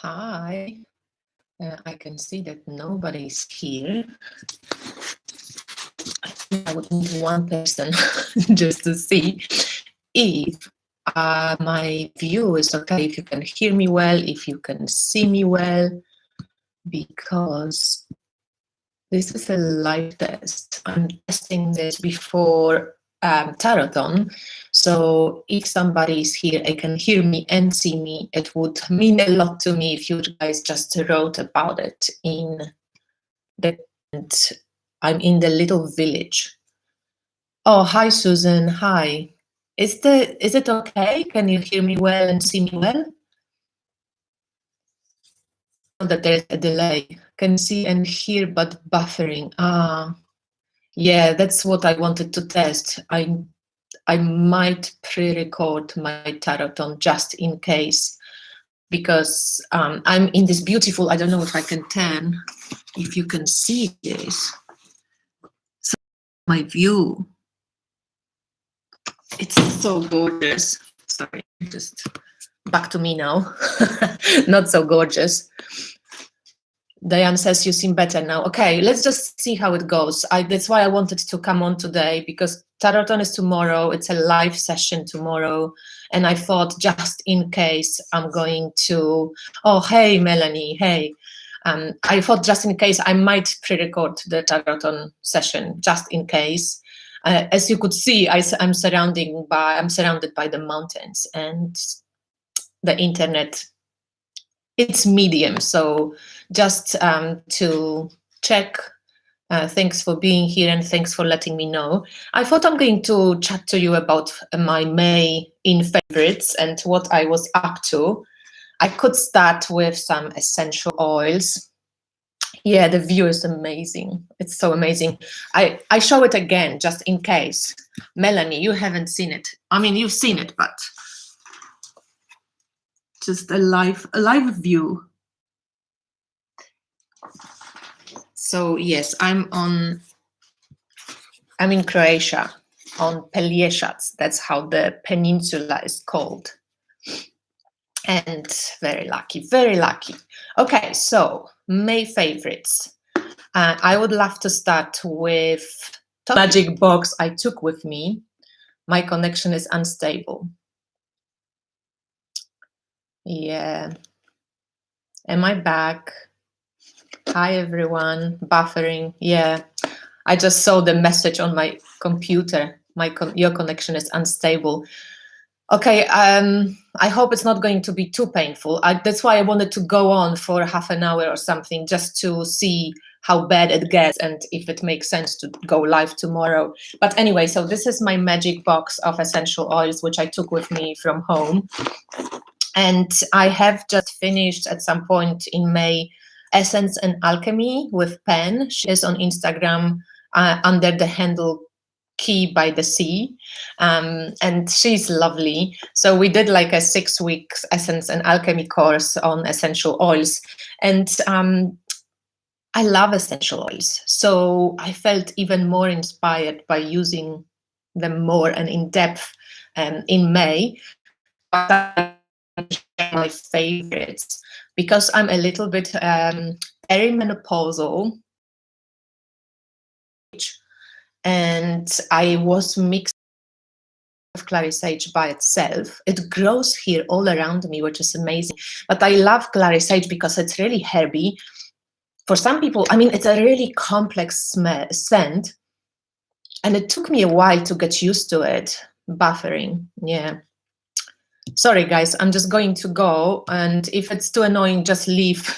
Hi. I can see that nobody's here. I think I would need one person just to see if my view is okay, if you can hear me well, if you can see me well, because this is a live test. I'm testing this before Tarathon. So if somebody is here, I can hear me and see me. It would mean a lot to me if you guys just wrote about it in the. I'm in the little village. Oh, hi, Susan. Hi. Is it okay? Can you hear me well and see me well? That there's a delay. Can see and hear, but buffering. Yeah, that's what I wanted to test. I might pre-record my Taroton just in case, because I'm in this beautiful, I don't know if I can turn, if you can see this. So my view, it's so gorgeous. Sorry, just back to me now. Not so gorgeous. Diane says you seem better now. Okay, let's just see how it goes. That's why I wanted to come on today, because Taroton is tomorrow. It's a live session tomorrow. And I thought just in case I'm going to, oh, hey, Melanie, hey. I thought just in case I might pre-record the Taroton session, just in case. As you could see, I'm surrounded by the mountains and the internet. It's medium, so just to check, thanks for being here and thanks for letting me know. I thought I'm going to chat to you about my May in favorites and what I was up to. I could start with some essential oils. Yeah, the view is amazing. It's so amazing. I show it again just in case. Melanie, you haven't seen it. I mean, you've seen it, but just a live view. So yes, I'm in Croatia, on Pelješac. That's how the peninsula is called. And very lucky, very lucky. Okay, so May favorites. I would love to start with the magic box I took with me. My connection is unstable. Yeah. Am I back? Hi, everyone. Buffering. Yeah. I just saw the message on my computer. Your connection is unstable. Okay, I hope it's not going to be too painful. That's why I wanted to go on for half an hour or something, just to see how bad it gets and if it makes sense to go live tomorrow. But anyway, so this is my magic box of essential oils, which I took with me from home. And I have just finished at some point in May Essence and Alchemy with Pen. She is on Instagram under the handle Key by the Sea, and she's lovely. So we did like a 6 weeks Essence and Alchemy course on essential oils, and I love essential oils. So I felt even more inspired by using them more and in depth in May. My favorites, because I'm a little bit perimenopausal, and I was mixing of clary sage by itself. It grows here all around me, which is amazing. But I love clary sage because it's really herby. For some people, I mean, it's a really complex scent, and it took me a while to get used to it. Buffering, yeah. Sorry, guys, I'm just going to go, and if it's too annoying, just leave.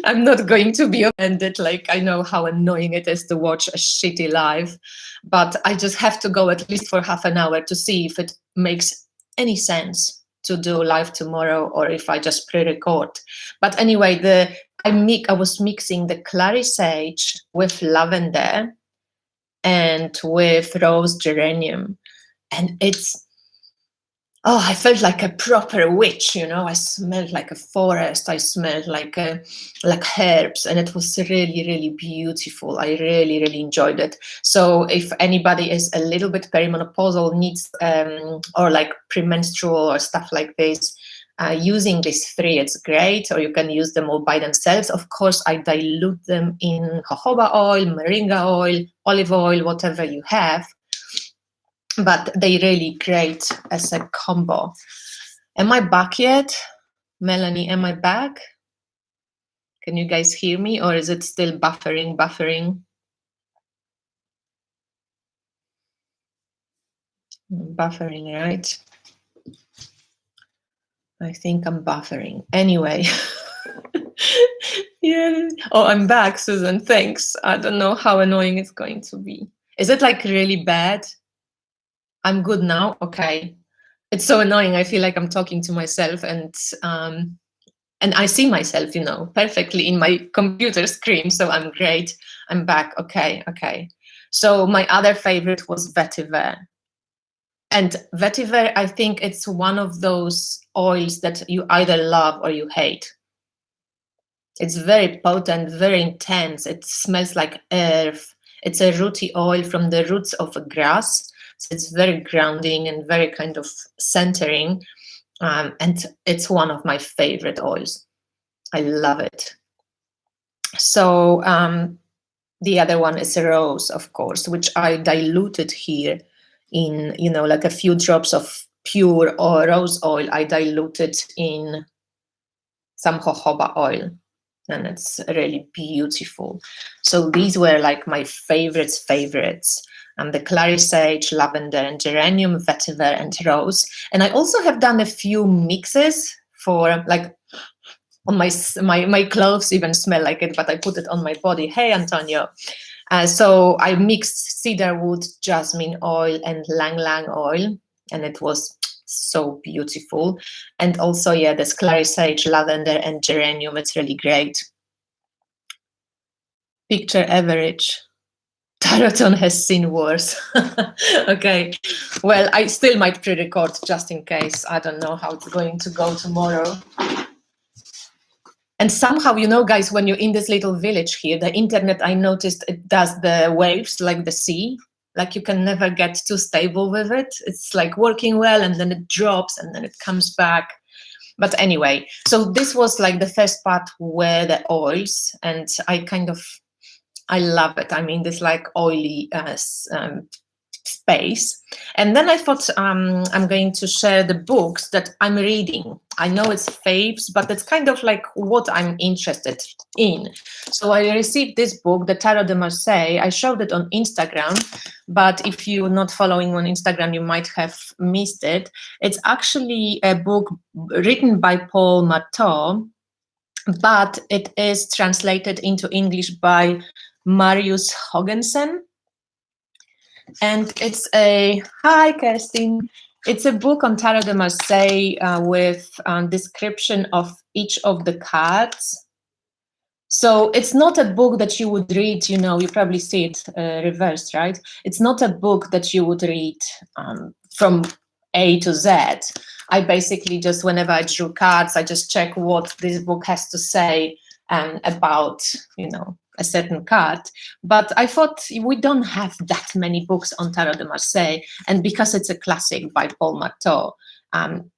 I'm not going to be offended. Like, I know how annoying it is to watch a shitty live, but I just have to go at least for half an hour to see if it makes any sense to do live tomorrow or if I just pre-record. But anyway, I was mixing the clary sage with lavender and with rose geranium, and I felt like a proper witch, you know. I smelled like a forest. I smelled like herbs, and it was really, really beautiful. I really, really enjoyed it. So if anybody is a little bit perimenopausal, needs or like premenstrual or stuff like this, using these three, it's great, or you can use them all by themselves. Of course, I dilute them in jojoba oil, moringa oil, olive oil, whatever you have, but they really great as a combo. Am I back yet? Melanie, am I back? Can you guys hear me, or is it still buffering? Buffering, right? I think I'm buffering. Anyway. Yeah. Oh, I'm back, Susan. Thanks. I don't know how annoying it's going to be. Is it like really bad? I'm good now. Okay. It's so annoying. I feel like I'm talking to myself, and I see myself, you know, perfectly in my computer screen. So I'm great. I'm back. Okay. So my other favorite was vetiver. And vetiver, I think it's one of those oils that you either love or you hate. It's very potent, very intense. It smells like earth. It's a rooty oil from the roots of a grass. So it's very grounding and very kind of centering. And it's one of my favorite oils. I love it. So the other one is rose, of course, which I diluted here in, you know, like a few drops of pure or rose oil. I diluted in some jojoba oil, and it's really beautiful. So these were like my favorites. The clary sage, lavender and geranium, vetiver and rose. And I also have done a few mixes for like on my clothes even smell like it, but I put it on my body. Hey, Antonio. So I mixed cedarwood, jasmine oil and lang lang oil, and it was so beautiful. And also, yeah, this clary sage, lavender and geranium, it's really great. Picture average. Taroton has seen worse. Okay, well, I still might pre-record just in case. I don't know how it's going to go tomorrow. And somehow, you know, guys, when you're in this little village here, the internet, I noticed it does the waves like the sea. Like you can never get too stable with it. It's like working well, and then it drops and then it comes back. But anyway, so this was like the first part where the oils, and I love it. I mean, this like oily space. And then I thought I'm going to share the books that I'm reading. I know it's Faves, but it's kind of like what I'm interested in. So I received this book, The Tarot de Marseille. I showed it on Instagram, but if you're not following on Instagram, you might have missed it. It's actually a book written by Paul Marteau, but it is translated into English by Marius Hoggensen. And it's hi Kerstin, it's a book on Tarot de Marseille with description of each of the cards. So it's not a book that you would read, you know, you probably see it reversed, right? It's not a book that you would read from A to Z. I basically just, whenever I drew cards, I just check what this book has to say about, you know, a certain card. But I thought we don't have that many books on Tarot de Marseille, and because it's a classic by Paul Marteau, and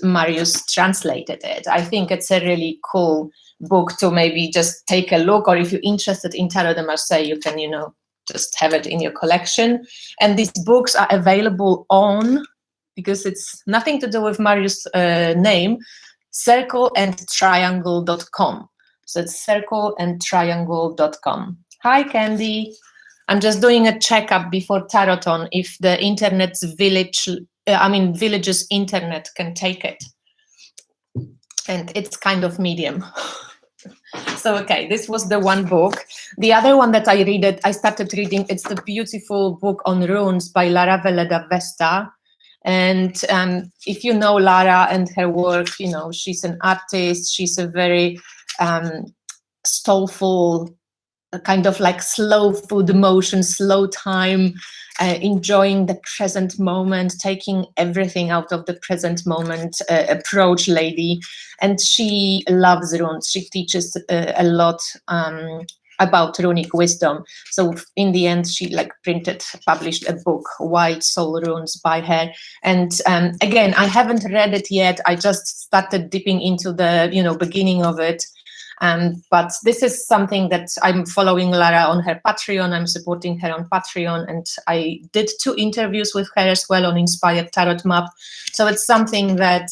Marius translated it, I think it's a really cool book to maybe just take a look, or if you're interested in Tarot de Marseille, you can, you know, just have it in your collection. And these books are available on, because it's nothing to do with Marius' name, circleandtriangle.com. So it's circleandtriangle.com. Hi, Candy. I'm just doing a checkup before Taroton if the internet's village's internet can take it. And it's kind of medium. So, okay, this was the one book. The other one that I started reading, it's the beautiful book on runes by Lara Veleda Vesta. And if you know Lara and her work, you know, she's an artist. She's a very soulful, kind of like slow food motion, slow time, enjoying the present moment, taking everything out of the present moment approach lady. And she loves runes. She teaches a lot about runic wisdom. So in the end, she like published a book, Wild Soul Runes, by her. And again, I haven't read it yet. I just started dipping into the beginning of it. But this is something that I'm following Lara on her Patreon. I'm supporting her on Patreon, and I did 2 interviews with her as well on Inspired Tarot Map. So it's something that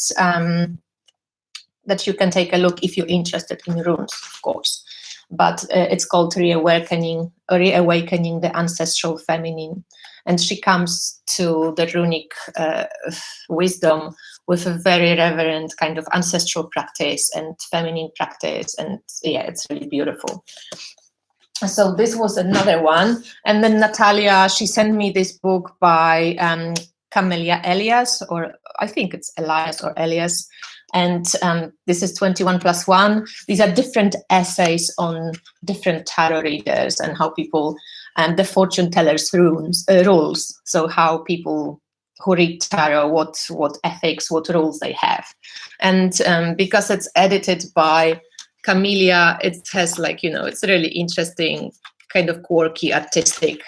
that you can take a look if you're interested in runes, of course. But it's called Reawakening the Ancestral Feminine. And she comes to the runic wisdom with a very reverent kind of ancestral practice and feminine practice. And yeah, it's really beautiful. So this was another one. And then Natalia, she sent me this book by Camelia Elias, or I think it's Elias or Elias. And this is 21+1. These are different essays on different tarot readers and how people, the fortune tellers rules. So how people who read tarot, what ethics, what rules they have. And because it's edited by Camelia, it has it's really interesting, kind of quirky, artistic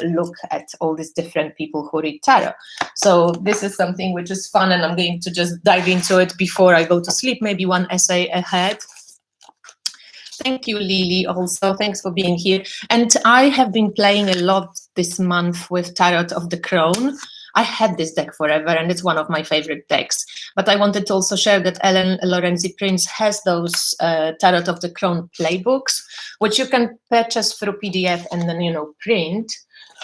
look at all these different people who read tarot. So this is something which is fun, and I'm going to just dive into it before I go to sleep, maybe one essay ahead. Thank you, Lily, also. Thanks for being here. And I have been playing a lot this month with Tarot of the Crown. I had this deck forever, and it's one of my favorite decks. But I wanted to also share that Ellen Lorenzi Prince has those Tarot of the Crown playbooks, which you can purchase through PDF and then, print,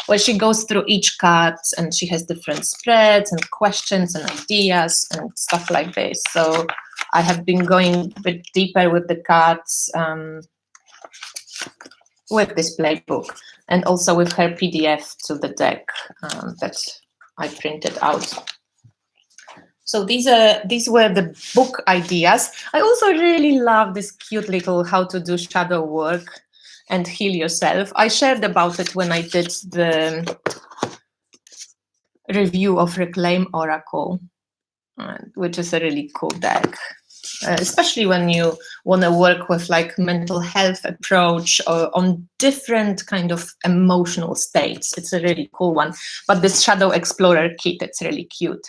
where she goes through each card, and she has different spreads and questions and ideas and stuff like this. So I have been going a bit deeper with the cards with this playbook, and also with her PDF to the deck that I printed out. So these were the book ideas. I also really love this cute little how to do shadow work and heal yourself. I shared about it when I did the review of Reclaim Oracle, which is a really cool deck. Especially when you want to work with mental health approach or on different kind of emotional states. It's a really cool one. But this Shadow Explorer kit, it's really cute.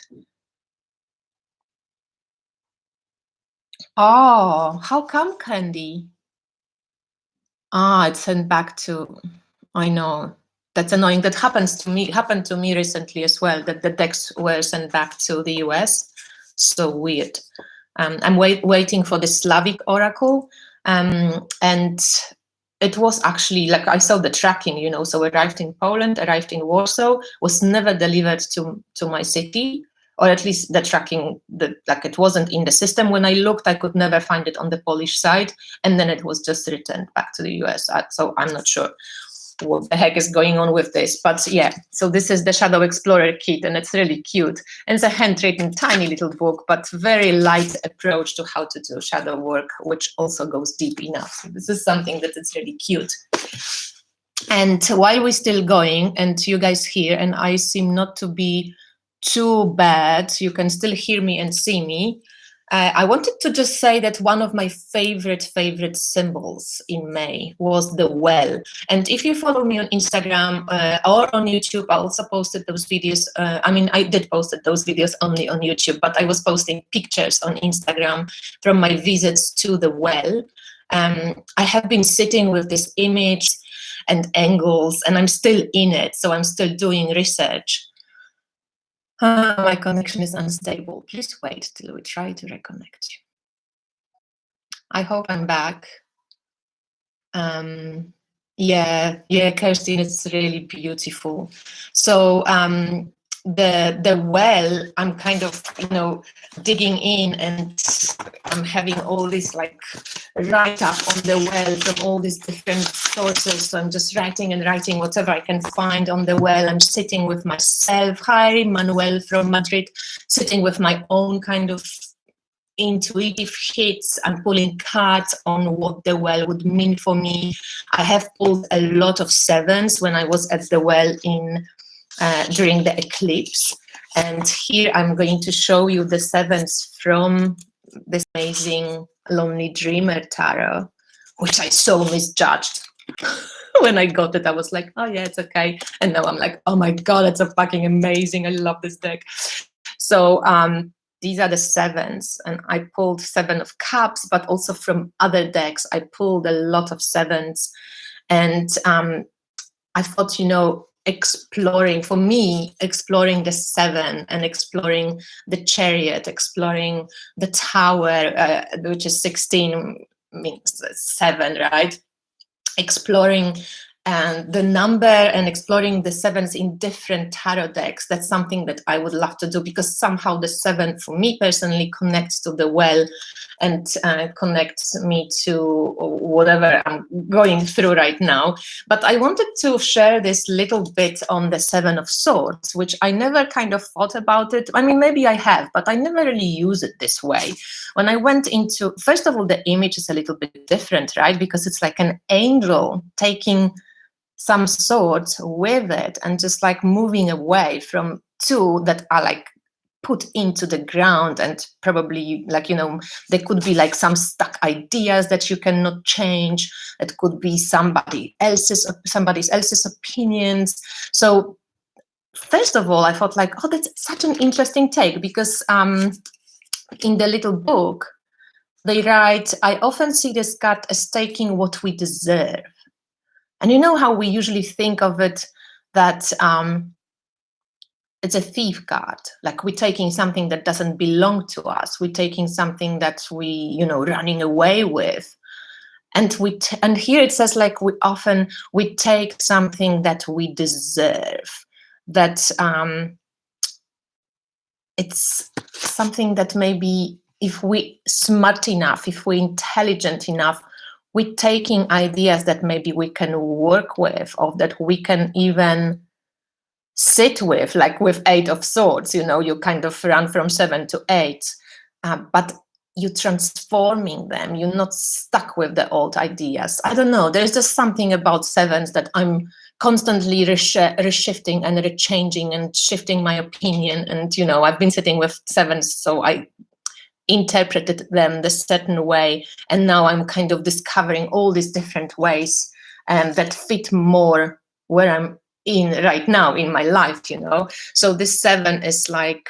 Oh, how come, Candy? It's sent back to, I know. That's annoying. That happened to me recently as well, that the decks were sent back to the US. So weird. I'm waiting for the Slavic Oracle, and it was actually I saw the tracking, so arrived in Poland, arrived in Warsaw, was never delivered to my city, or at least the tracking, it wasn't in the system. When I looked, I could never find it on the Polish side, and then it was just returned back to the US. So I'm not sure what the heck is going on with this, but yeah, so this is the Shadow Explorer kit, and it's really cute, and it's a handwritten tiny little book, but very light approach to how to do shadow work, which also goes deep enough. So this is something that is really cute. And while we're still going, and you guys hear, and I seem not to be too bad, you can still hear me and see me, I wanted to just say that one of my favorite symbols in May was the well. And if you follow me on Instagram or on YouTube, I also posted those videos. I did post those videos only on YouTube, but I was posting pictures on Instagram from my visits to the well. I have been sitting with this image and angles, and I'm still in it, so I'm still doing research. My connection is unstable. Please wait till we try to reconnect you. I hope I'm back. Yeah, Kirsty, it's really beautiful. So the well, I'm kind of digging in, and I'm having all this write up on the well from all these different sources. So I'm just writing and writing whatever I can find on the well. I'm sitting with myself. Hi, Manuel from Madrid. Sitting with my own kind of intuitive hits. I'm pulling cards on what the well would mean for me. I have pulled a lot of sevens when I was at the well during the eclipse. And here I'm going to show you the sevens from this amazing Lonely Dreamer tarot, which I so misjudged. When I got it, I was like, oh yeah, it's okay. And now I'm like, oh my God, it's a fucking amazing. I love this deck. So these are the sevens, and I pulled 7 of cups, but also from other decks, I pulled a lot of sevens. And I thought, exploring, for me, exploring the 7 and exploring the Chariot, exploring the Tower, which is 16, means 7, right? Exploring the number and exploring the sevens in different tarot decks. That's something that I would love to do, because somehow the 7 for me personally connects to the well and connects me to whatever I'm going through right now. But I wanted to share this little bit on the 7 of Swords, which I never kind of thought about it. I mean, maybe I have, but I never really use it this way. When I went into, first of all, the image is a little bit different, right? Because it's like an angel taking some swords with it and just like moving away from 2 that are like put into the ground, and probably like, there could be like some stuck ideas that you cannot change. It could be somebody else's opinions. So first of all, I thought like, oh, that's such an interesting take, because in the little book they write, I often see this card as taking what we deserve. And you know how we usually think of it, that it's a thief card. Like we're taking something that doesn't belong to us. We're taking something that we, running away with. And and here it says like we take something that we deserve. That it's something that maybe if we smart enough, if we're intelligent enough, we're taking ideas that maybe we can work with, or that we can even sit with, like with 8 of Swords, you kind of run from 7 to 8, but you're transforming them. You're not stuck with the old ideas. I don't know. There's just something about sevens that I'm constantly reshifting and rechanging and shifting my opinion. And, I've been sitting with sevens, so I interpreted them the certain way, and now I'm kind of discovering all these different ways that fit more where I'm in right now in my life. So this 7 is like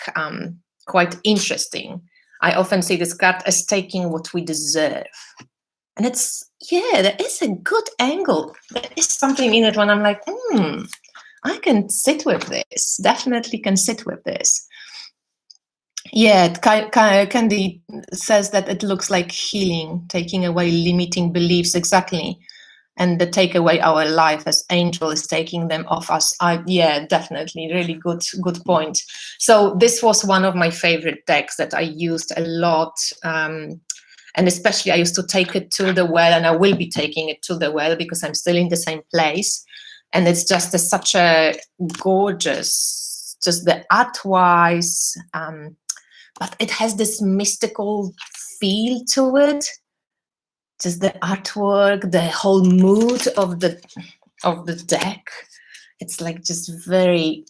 quite interesting. I often see this card as taking what we deserve, and there is a good angle. There is something in it when I'm like, I can sit with this, definitely can sit with this. Yeah, Candy says that it looks like healing, taking away limiting beliefs, exactly, and the take away our life as angel is taking them off us. Yeah, definitely, really good point. So this was one of my favorite decks that I used a lot, and especially I used to take it to the well, and I will be taking it to the well because I'm still in the same place, and it's just such a gorgeous, just the art-wise. But it has this mystical feel to it. Just the artwork, the whole mood of the deck. It's like just very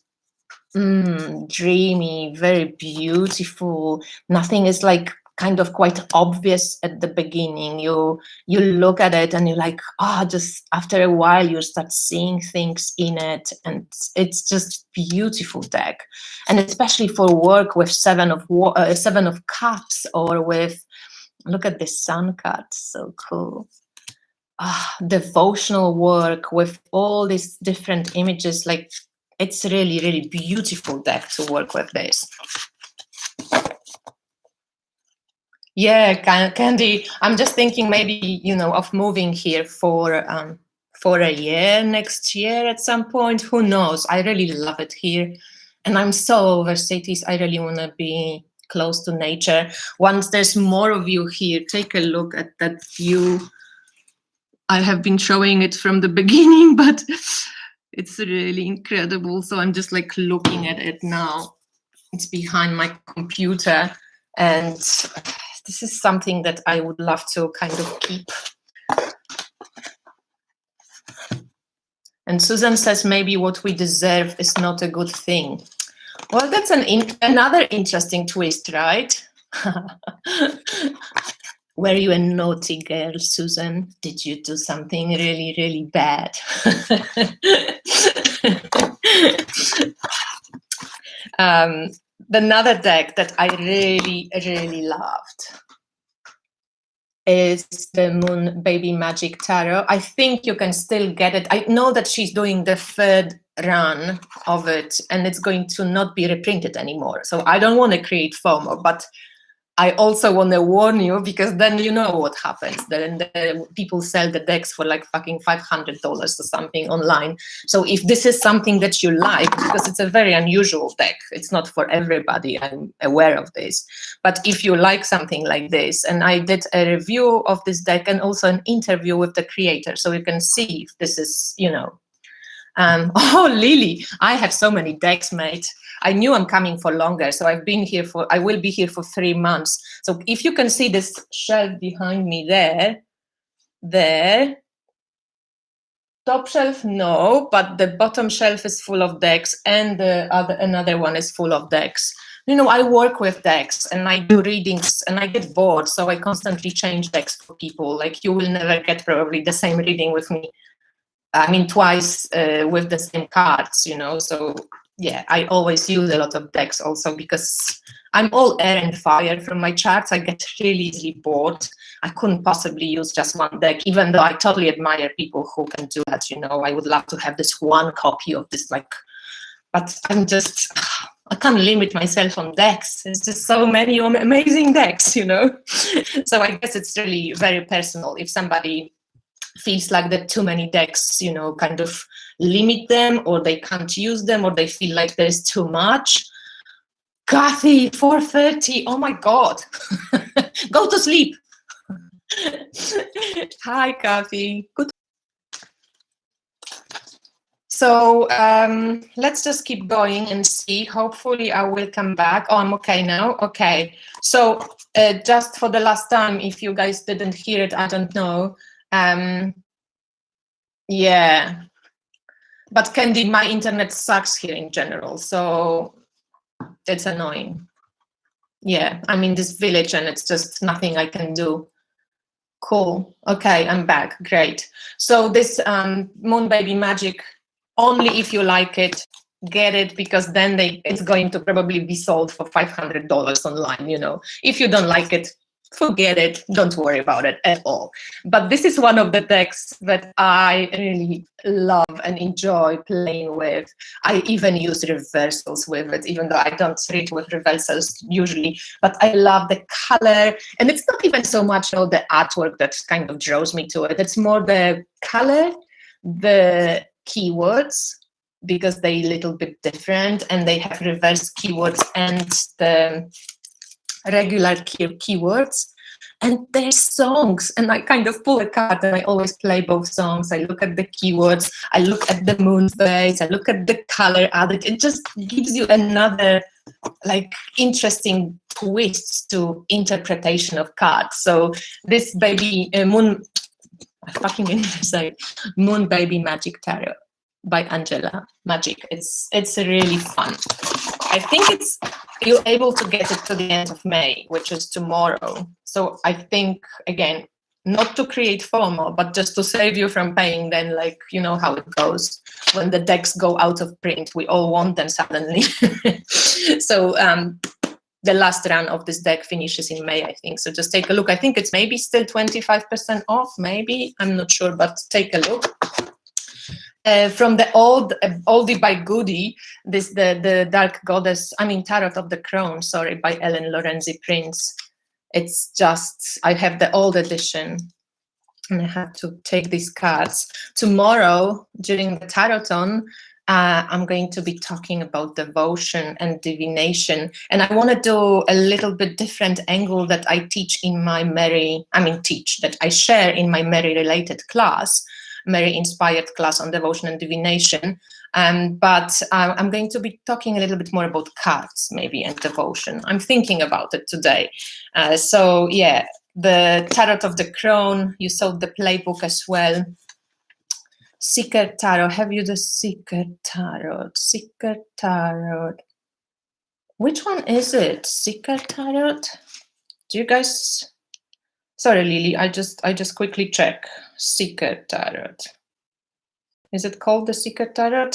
dreamy, very beautiful. Nothing is like kind of quite obvious at the beginning. You look at it and you're like, just after a while you start seeing things in it, and it's just beautiful deck. And especially for work with 7 of Cups, or with, look at this Sun card, so cool. Devotional work with all these different images, like it's really, really beautiful deck to work with this. Yeah, Candy, I'm just thinking maybe, of moving here for a year, next year at some point. Who knows? I really love it here. And I'm so over cities. I really want to be close to nature. Once there's more of you here, take a look at that view. I have been showing it from the beginning, but it's really incredible. So I'm just like looking at it now. It's behind my computer, and this is something that I would love to kind of keep. And Susan says maybe what we deserve is not a good thing. Well, that's another interesting twist, right? Were you a naughty girl, Susan? Did you do something really, really bad? Another deck that I really, really loved is the Moon Baby Magic Tarot. I think you can still get it. I know that she's doing the third run of it and it's going to not be reprinted anymore. So I don't want to create FOMO, but I also want to warn you, because then you know what happens. Then the people sell the decks for like fucking $500 or something online. So if this is something that you like, because it's a very unusual deck, it's not for everybody, I'm aware of this. But if you like something like this, and I did a review of this deck and also an interview with the creator, so you can see if this is, you know. Oh, Lily, I have so many decks, mate. I knew I'm coming for longer, so I will be here for 3 months. So if you can see this shelf behind me there, top shelf, no, but the bottom shelf is full of decks, and another one is full of decks. You know, I work with decks and I do readings and I get bored, so I constantly change decks for people. Like, you will never get probably the same reading with me. I mean, twice with the same cards, you know. So yeah, I always use a lot of decks also because I'm all air and fire from my charts. I get really easily bored. I couldn't possibly use just one deck, even though I totally admire people who can do that, you know. I would love to have this one copy of this, like, but I can't limit myself on decks. There's just so many amazing decks, you know. So I guess it's really very personal. If somebody feels like that too many decks, you know, kind of limit them, or they can't use them, or they feel like there's too much. Kathy, 4:30, oh my God. Go to sleep. Hi, Kathy. Good. So let's just keep going and see. Hopefully I will come back. Oh, I'm okay now. Okay. So just for the last time, if you guys didn't hear it, I don't know. Yeah. But Candy, my internet sucks here in general, so it's annoying. Yeah, I'm in this village and it's just nothing I can do. Cool. Okay, I'm back. Great. So this Moon Baby Magic, only if you like it, get it, because then it's going to probably be sold for $500 online, you know. If you don't like it, forget it. Don't worry about it at all. But this is one of the decks that I really love and enjoy playing with. I even use reversals with it, even though I don't read with reversals usually. But I love the color. And it's not even so much the artwork that kind of draws me to it. It's more the color, the keywords, because they're a little bit different, and they have reverse keywords and the regular keywords, and their songs. And I kind of pull a card and I always play both songs. I look at the keywords, I look at the moon phase, I look at the color added. It just gives you another like interesting twist to interpretation of cards. So this baby Moon Baby Magic Tarot by Angela Magic. It's really fun. I think you're able to get it to the end of May, which is tomorrow. So I think, again, not to create FOMO, but just to save you from paying then, like, you know how it goes. When the decks go out of print, we all want them suddenly. So the last run of this deck finishes in May, I think. So just take a look. I think it's maybe still 25% off, maybe. I'm not sure, but take a look. From the oldie by goodie, the Dark Goddess, Tarot of the Crown, sorry, by Ellen Lorenzi Prince. It's just, I have the old edition, and I have to take these cards. Tomorrow, during the Taroton, I'm going to be talking about devotion and divination, and I want to do a little bit different angle that I teach in my that I share in my Mary related class, Mary inspired class on devotion and divination. But I'm going to be talking a little bit more about cards, maybe, and devotion. I'm thinking about it today. So yeah, the Tarot of the Crown, you saw the playbook as well. Seeker Tarot, have you the Seeker Tarot? Seeker Tarot. Which one is it? Seeker Tarot? Do you guys Sorry, Lily, I just quickly check. Seeker Tarot. Is it called the Seeker Tarot?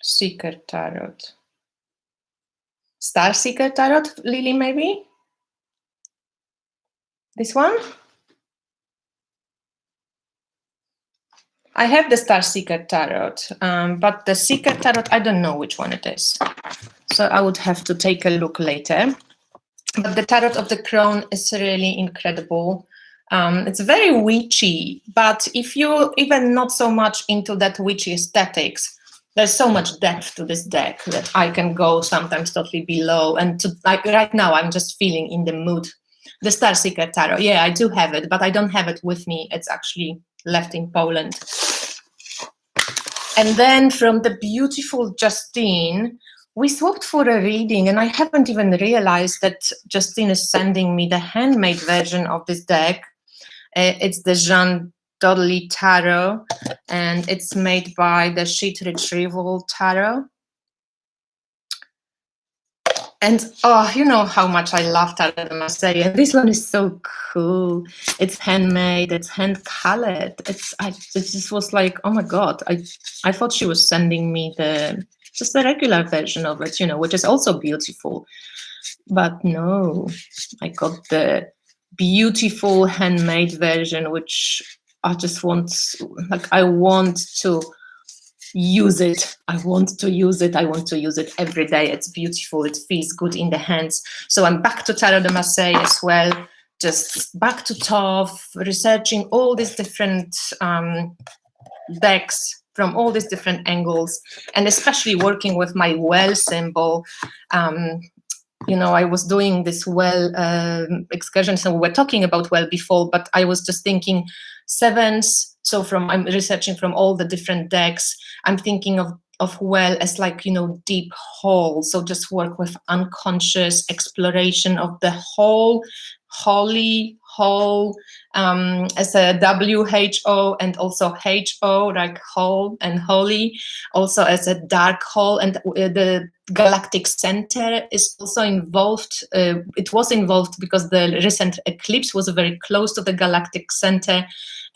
Seeker Tarot. Star Seeker Tarot, Lily, maybe? This one? I have the Star Seeker Tarot, but the Seeker Tarot, I don't know which one it is. So I would have to take a look later. But the Tarot of the Crown is really incredible. It's very witchy, but if you're even not so much into that witchy aesthetics, there's so much depth to this deck that I can go sometimes totally below. And like right now, I'm just feeling in the mood. The Star Seeker Tarot, yeah, I do have it, but I don't have it with me. It's actually left in Poland. And then from the beautiful Justine, we swapped for a reading, and I haven't even realized that Justine is sending me the handmade version of this deck. It's the Jean Dudley Tarot, and it's made by the Sheet Retrieval Tarot. And oh, you know how much I love Tarot de Marseille, and this one is so cool. It's handmade, it's hand colored. It just was like, oh my god! I thought she was sending me just the regular version of it, you know, which is also beautiful. But no, I got the beautiful handmade version, which I just want, like, I want to use it. I want to use it. I want to use it every day. It's beautiful. It feels good in the hands. So I'm back to Tarot de Marseille as well, just back to Toph, researching all these different decks from all these different angles, and especially working with my well symbol. You know, I was doing this well excursion, so we were talking about well before, but I was just thinking sevens. So I'm researching from all the different decks. I'm thinking of well as like, you know, deep hole. So just work with unconscious exploration of the whole, holy whole, as a WHO and also HO, like whole and holy, also as a dark hole, and the galactic center is also involved. It was involved because the recent eclipse was very close to the galactic center,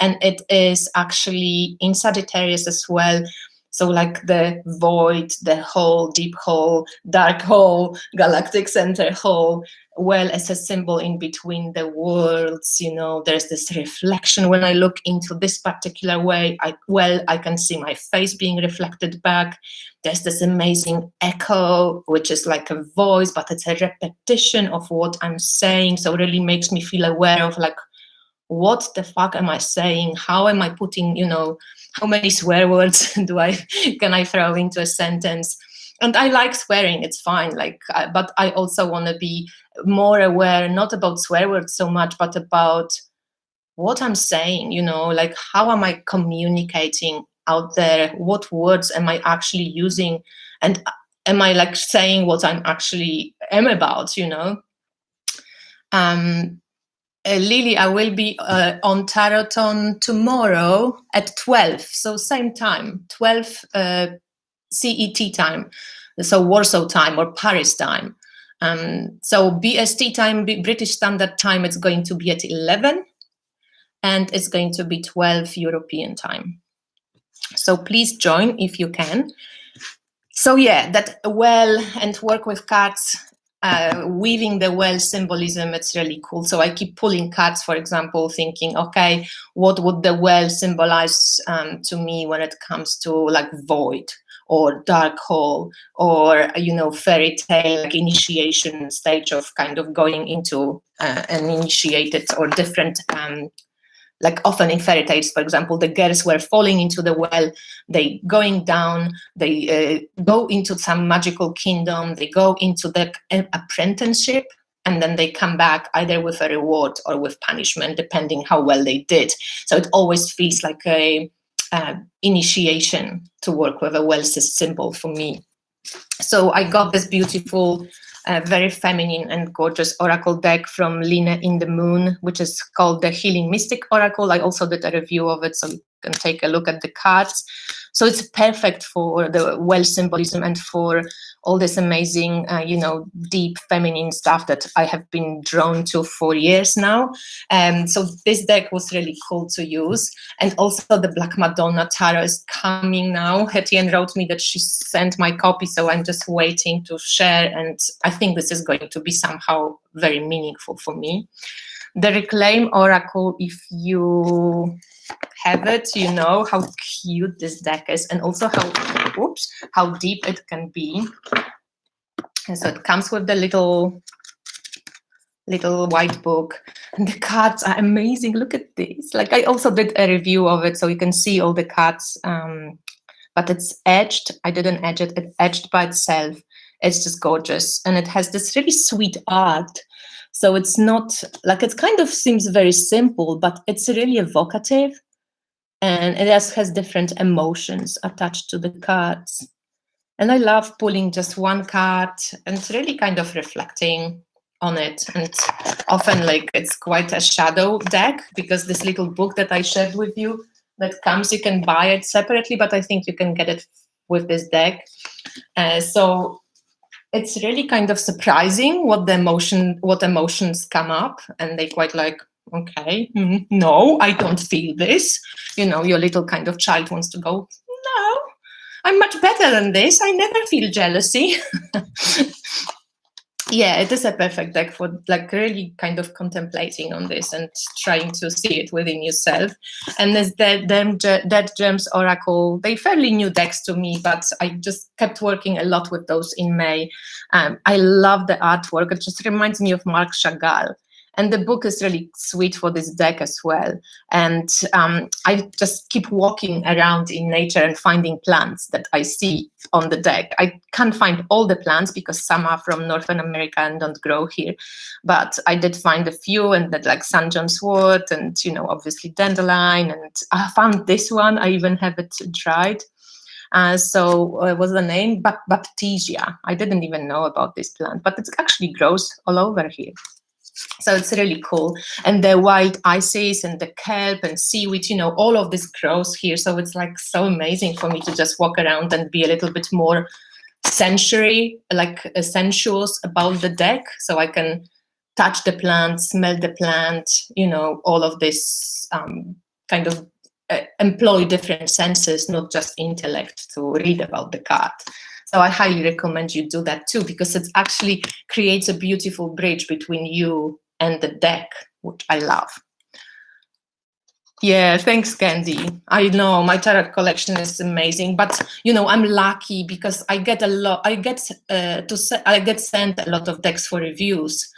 and it is actually in Sagittarius as well. So like the void, the hole, deep hole, dark hole, galactic center hole, well as a symbol in between the worlds, you know, there's this reflection. When I look into this particular way, I can see my face being reflected back. There's this amazing echo, which is like a voice, but it's a repetition of what I'm saying. So it really makes me feel aware of like, what the fuck am I saying? How am I putting, you know, how many swear words can I throw into a sentence? And I like swearing, it's fine. Like, but I also want to be more aware, not about swear words so much, but about what I'm saying, you know, like how am I communicating out there? What words am I actually using? And am I like saying what I'm actually am about, you know? Lily, I will be on Taroton tomorrow at 12, so same time, 12 CET time, so Warsaw time or Paris time. So BST time, British Standard Time, it's going to be at 11, and it's going to be 12 European time. So please join if you can. So yeah, that well and work with cards, weaving the well symbolism, it's really cool. So I keep pulling cards, for example, thinking, okay, what would the well symbolize to me when it comes to like void or dark hole or, you know, fairy tale, like initiation stage of kind of going into an initiated or different like often in fairy tales, for example, the girls were falling into the well, they going down, they go into some magical kingdom, they go into the apprenticeship, and then they come back either with a reward or with punishment, depending how well they did. So it always feels like a initiation to work with a well symbol for me. So I got this beautiful, very feminine and gorgeous oracle deck from Lina in the Moon, which is called the Healing Mystic Oracle. I also did a review of it, so you can take a look at the cards. So it's perfect for the well symbolism and for all this amazing, deep feminine stuff that I have been drawn to for years now. So this deck was really cool to use. And also the Black Madonna Tarot is coming now. Hetien wrote me that she sent my copy, so I'm just waiting to share. And I think this is going to be somehow very meaningful for me. The Reclaim Oracle, if you have it, you know how cute this deck is, and also how deep it can be. And so it comes with the little white book, and the cards are amazing. Look at this. Like, I also did a review of it, so you can see all the cards, but it's edged. I didn't edge it. It's edged by itself. It's just gorgeous, and it has this really sweet art. So it's not like, it kind of seems very simple, but it's really evocative, and it has different emotions attached to the cards. And I love pulling just one card and really kind of reflecting on it. And often, like, it's quite a shadow deck, because this little book that I shared with you that comes, you can buy it separately, but I think you can get it with this deck. So it's really kind of surprising what emotions come up, and they quite like, okay, no, I don't feel this. Your little kind of child wants to go, no, I'm much better than this. I never feel jealousy. Yeah, it is a perfect deck for like really kind of contemplating on this and trying to see it within yourself. And there's Dead Gems Oracle. They're fairly new decks to me, but I just kept working a lot with those in May. I love the artwork. It just reminds me of Marc Chagall. And the book is really sweet for this deck as well. And I just keep walking around in nature and finding plants that I see on the deck. I can't find all the plants because some are from Northern America and don't grow here. But I did find a few, and that, like St. John's Wort, and obviously dandelion. And I found this one. I even have it dried. What's the name? Baptisia. I didn't even know about this plant, but it actually grows all over here. So it's really cool. And the wild ices and the kelp and seaweed, all of this grows here. So it's like so amazing for me to just walk around and be a little bit more sensory, like sensuous about the deck. So I can touch the plant, smell the plant, all of this kind of employ different senses, not just intellect, to read about the card. So I highly recommend you do that too, because it actually creates a beautiful bridge between you and the deck, which I love. Yeah, thanks, Candy. I know my tarot collection is amazing, but I'm lucky because I get sent a lot of decks for reviews.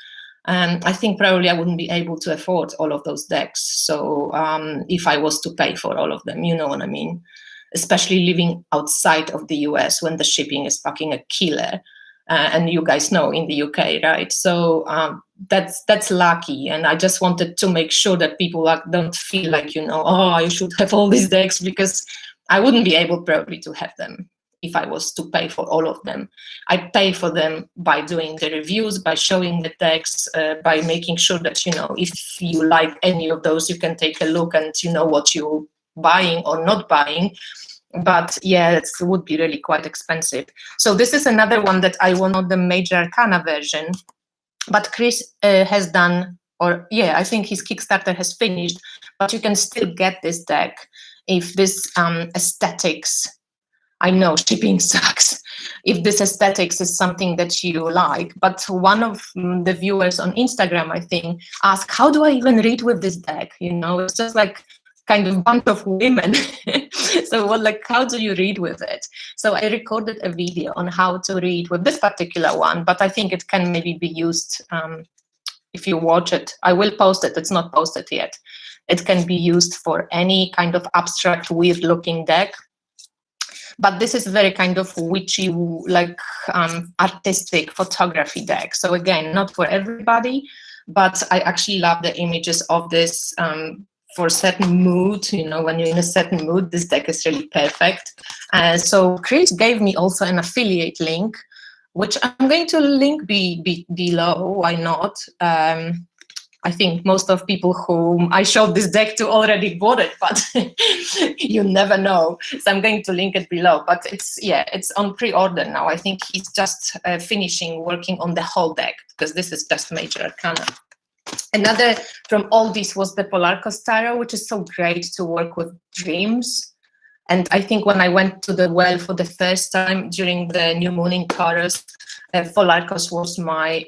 And I think probably I wouldn't be able to afford all of those decks. So if I was to pay for all of them, you know what I mean? Especially living outside of the US when the shipping is fucking a killer. And you guys know in the UK, right? So that's lucky. And I just wanted to make sure that people don't feel like, oh, I should have all these decks, because I wouldn't be able probably to have them if I was to pay for all of them. I pay for them by doing the reviews, by showing the decks, by making sure that, if you like any of those, you can take a look and you know what you're buying or not buying. But yeah, it would be really quite expensive. So this is another one that I want, the Major Arcana version, but Chris has done, I think his Kickstarter has finished, but you can still get this deck if this aesthetics, I know shipping sucks, if this aesthetics is something that you like. But one of the viewers on Instagram, I think, asked, how do I even read with this deck? It's just like kind of bunch of women. So how do you read with it? So I recorded a video on how to read with this particular one, but I think it can maybe be used if you watch it. I will post it. It's not posted yet. It can be used for any kind of abstract, weird looking deck. But this is very kind of witchy, like artistic photography deck. So again, not for everybody, but I actually love the images of this for a certain mood. When you're in a certain mood, this deck is really perfect. So Chris gave me also an affiliate link, which I'm going to link below. Why not? I think most of people whom I showed this deck to already bought it, but you never know. So I'm going to link it below. But it's on pre-order now. I think he's just finishing working on the whole deck, because this is just Major Arcana. Another from all these was the Polarcos Tarot, which is so great to work with dreams. And I think when I went to the well for the first time during the new moon in Taurus, Polarcos was my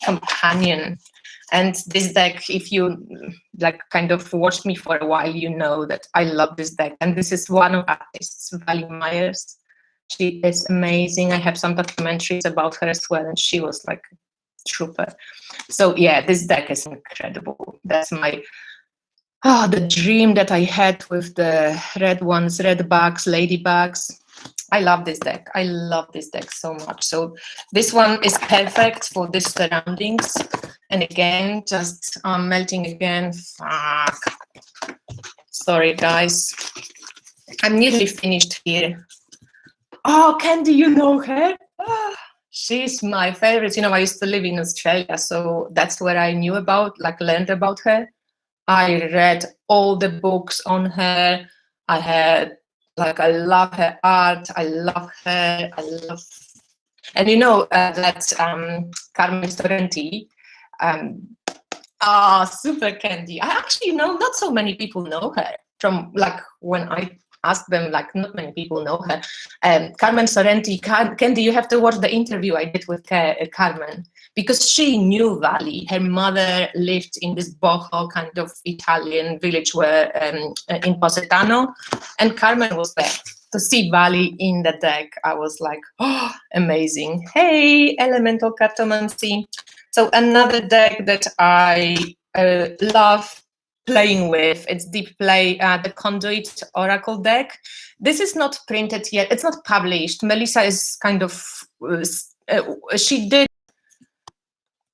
companion. And this deck, if you like kind of watched me for a while, you know that I love this deck. And this is one of artists, Vali Myers. She is amazing. I have some documentaries about her as well, and she was like a trooper. So yeah, this deck is incredible. That's my the dream that I had with the red ones, red bugs, ladybugs. I love this deck. I love this deck so much. So this one is perfect for these surroundings. And again, just melting again. Fuck. Sorry, guys. I'm nearly finished here. Oh, Candy, you know her? Oh, she's my favorite. You know, I used to live in Australia, so that's where I knew about, like learned about her. I read all the books on her. I had, like, I love her art. I love her. I love, and you know that Carmen Sorrenti. Super Candy. I actually know not so many people know her. From like when I asked them, like not many people know her. Carmen Sorrenti. Candy, you have to watch the interview I did with Carmen, because she knew Vali. Her mother lived in this boho kind of Italian village where in Positano, and Carmen was there. To see Vali in the deck, I was like, oh, amazing. Hey, Elemental Cartomancy. So another deck that I love playing with, it's Deep Play, the Conduit Oracle deck. This is not printed yet. It's not published. Melissa is kind of, she did,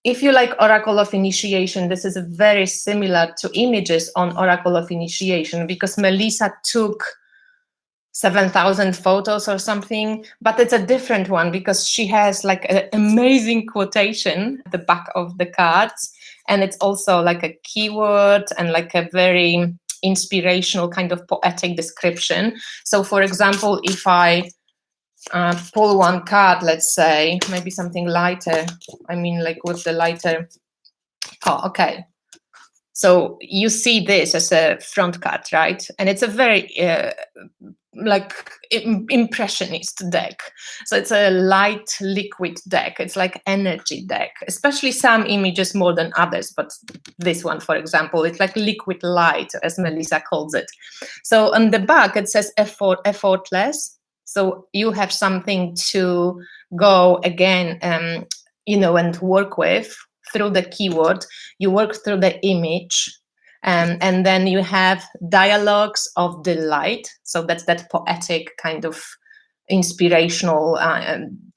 if you like Oracle of Initiation, this is very similar to images on Oracle of Initiation, because Melissa took 7,000 photos or something, but it's a different one because she has like an amazing quotation at the back of the cards, and it's also like a keyword and like a very inspirational kind of poetic description. So for example, if I pull one card, let's say, maybe something lighter, I mean like with the lighter, oh, okay. So you see this as a front card, right? And it's a very like impressionist deck. So it's a light liquid deck. It's like energy deck, especially some images more than others. But this one, for example, it's like liquid light, as Melissa calls it. So on the back, it says effortless. So you have something to go again, you know, and work with through the keyword. You work through the image. And then you have dialogues of delight. So that's that poetic kind of inspirational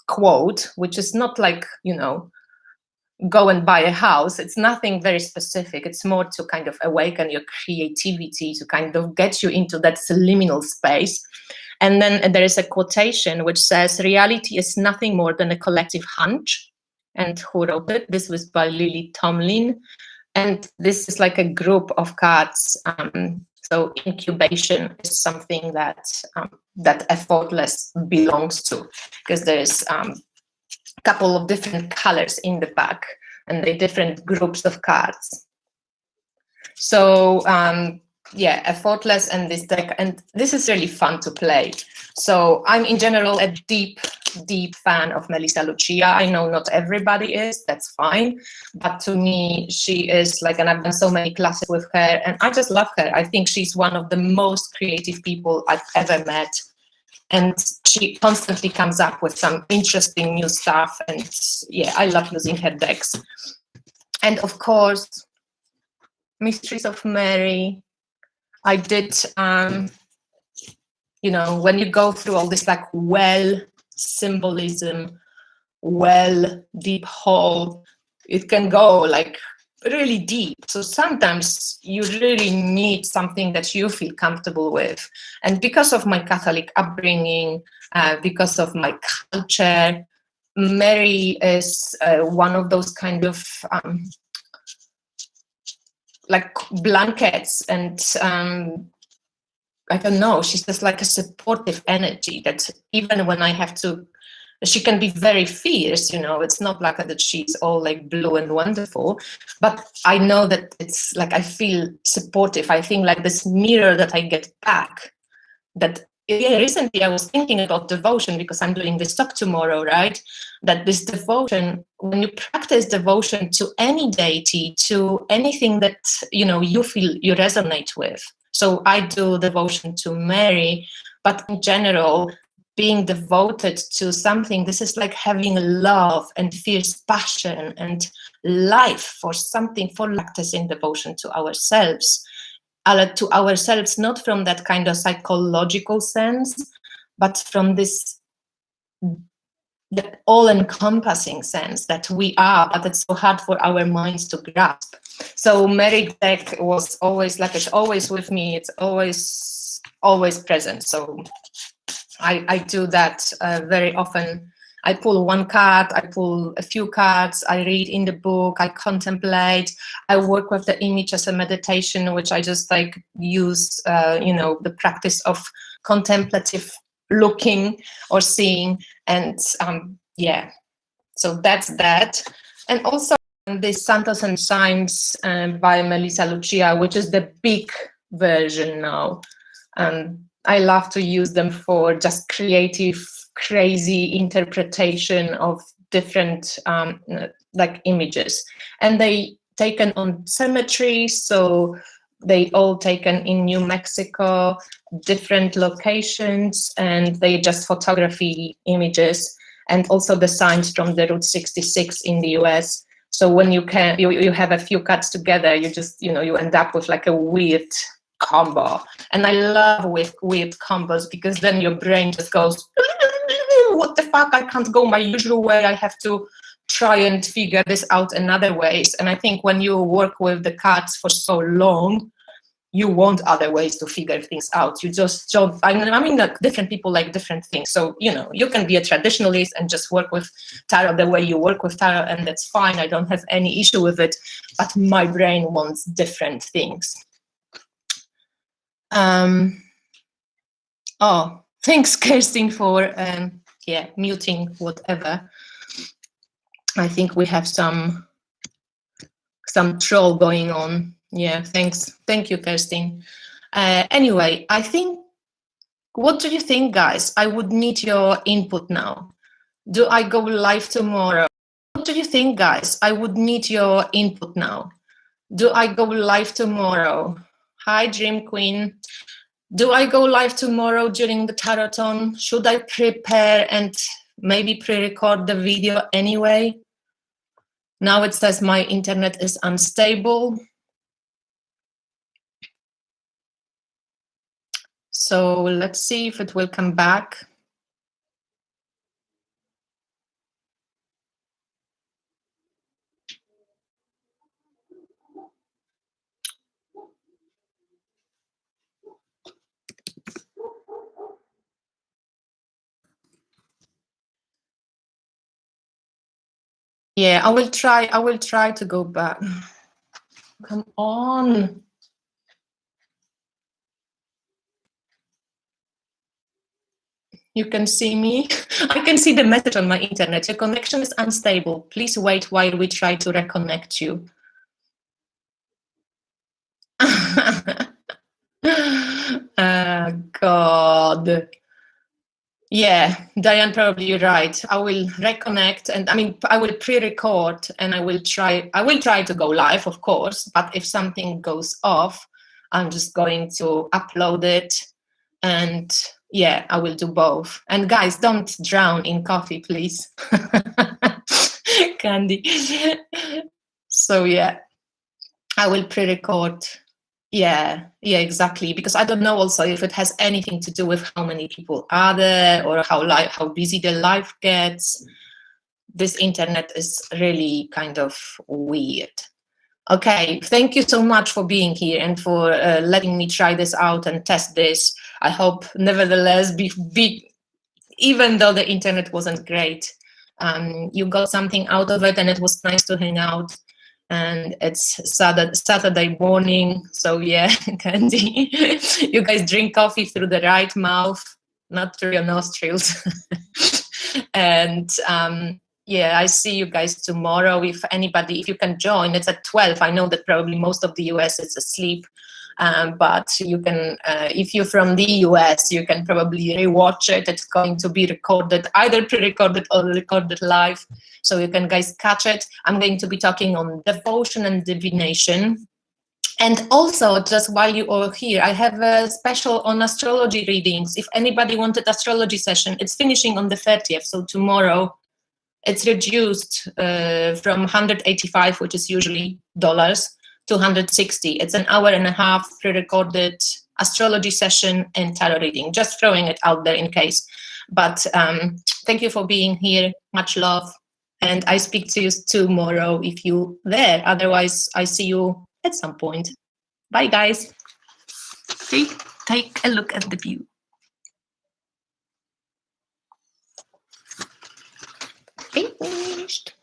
quote, which is not like, you know, go and buy a house. It's nothing very specific. It's more to kind of awaken your creativity, to kind of get you into that liminal space. And then there is a quotation which says, reality is nothing more than a collective hunch. And who wrote it? This was by Lily Tomlin. And this is like a group of cards. So incubation is something that that effortless belongs to, because there's a couple of different colors in the back, and the different groups of cards. So yeah, effortless and this deck, and this is really fun to play. So I'm in general a deep fan of Melissa Lucia. I know not everybody is, that's fine, but to me she is like, and I've done so many classes with her, and I just love her. I think she's one of the most creative people I've ever met, and she constantly comes up with some interesting new stuff, and yeah, I love using her decks. And of course, Mysteries of Mary. I did, you know, when you go through all this like well symbolism, well deep hole, it can go like really deep. So sometimes you really need something that you feel comfortable with. And because of my Catholic upbringing, because of my culture, Mary is one of those kind of like blankets, and I don't know, she's just like a supportive energy that even when I have to, she can be very fierce, you know, it's not like that she's all like blue and wonderful, but I know that it's like, I feel supportive. I think like this mirror that I get back, that recently I was thinking about devotion because I'm doing this talk tomorrow, right? That this devotion, when you practice devotion to any deity, to anything that, you know, you feel you resonate with. So I do devotion to Mary, but in general, being devoted to something, this is like having love and fierce passion and life for something, for practicing devotion to ourselves. To ourselves, not from that kind of psychological sense, but from this that all-encompassing sense that we are, but it's so hard for our minds to grasp. So Mary deck was always like, it's always with me, it's always present. So I do that very often. I pull one card, I pull a few cards, I read in the book, I contemplate, I work with the image as a meditation, which I just like use, you know, the practice of contemplative looking or seeing. And yeah, so that's that. And also the Santos and Signs by Melissa Lucia, which is the big version now. I love to use them for just creative, crazy interpretation of different like images. And they taken on cemetery, so they all taken in New Mexico, different locations, and they just photography images, and also the signs from the Route 66 in the US. So when you have a few cuts together, you just, you know, you end up with like a weird combo. And I love with weird combos because then your brain just goes, what the fuck, I can't go my usual way, I have to try and figure this out another ways. And I think when you work with the cards for so long, you want other ways to figure things out. You just don't, I mean, like, different people like different things. So, you know, you can be a traditionalist and just work with tarot the way you work with tarot, and that's fine. I don't have any issue with it, but my brain wants different things. Oh, thanks, Kirstin, for muting whatever. I think we have some troll going on. Yeah, thanks. Thank you, Kirstin. Anyway, I think, what do you think, guys? I would need your input now. Do I go live tomorrow? What do you think, guys? I would need your input now. Do I go live tomorrow? Hi, Dream Queen. Do I go live tomorrow during the Taroton? Should I prepare and maybe pre-record the video anyway? Now it says my internet is unstable. So let's see if it will come back. Yeah, I will try to go back. Come on. You can see me. I can see the message on my internet. Your connection is unstable. Please wait while we try to reconnect you. God. Yeah, Diane, probably you're right. I will reconnect, and I mean, I will pre-record, and I will try to go live, of course, but if something goes off, I'm just going to upload it, and yeah, I will do both. And guys, don't drown in coffee, please. Candy. So yeah, I will pre-record. Yeah, exactly. Because I don't know also if it has anything to do with how many people are there or how busy the life gets. This internet is really kind of weird. Okay, thank you so much for being here and for letting me try this out and test this. I hope, nevertheless, even though the internet wasn't great, you got something out of it, and it was nice to hang out. and it's Saturday morning. So yeah, Candy, you guys drink coffee through the right mouth, not through your nostrils. And yeah, I see you guys tomorrow. If you can join, it's at 12. I know that probably most of the US is asleep. But you can, if you're from the US, you can probably rewatch it. It's going to be recorded, either pre-recorded or recorded live, so you can guys catch it. I'm going to be talking on devotion and divination. And also, just while you are here, I have a special on astrology readings. If anybody wanted astrology session, it's finishing on the 30th, so tomorrow. It's reduced from 185, which is usually dollars, to 160. It's an hour and a half pre-recorded astrology session and tarot reading. Just throwing it out there in case. But thank you for being here. Much love. And I speak to you tomorrow if you're there. Otherwise, I see you at some point. Bye, guys. Take a look at the view. Finished.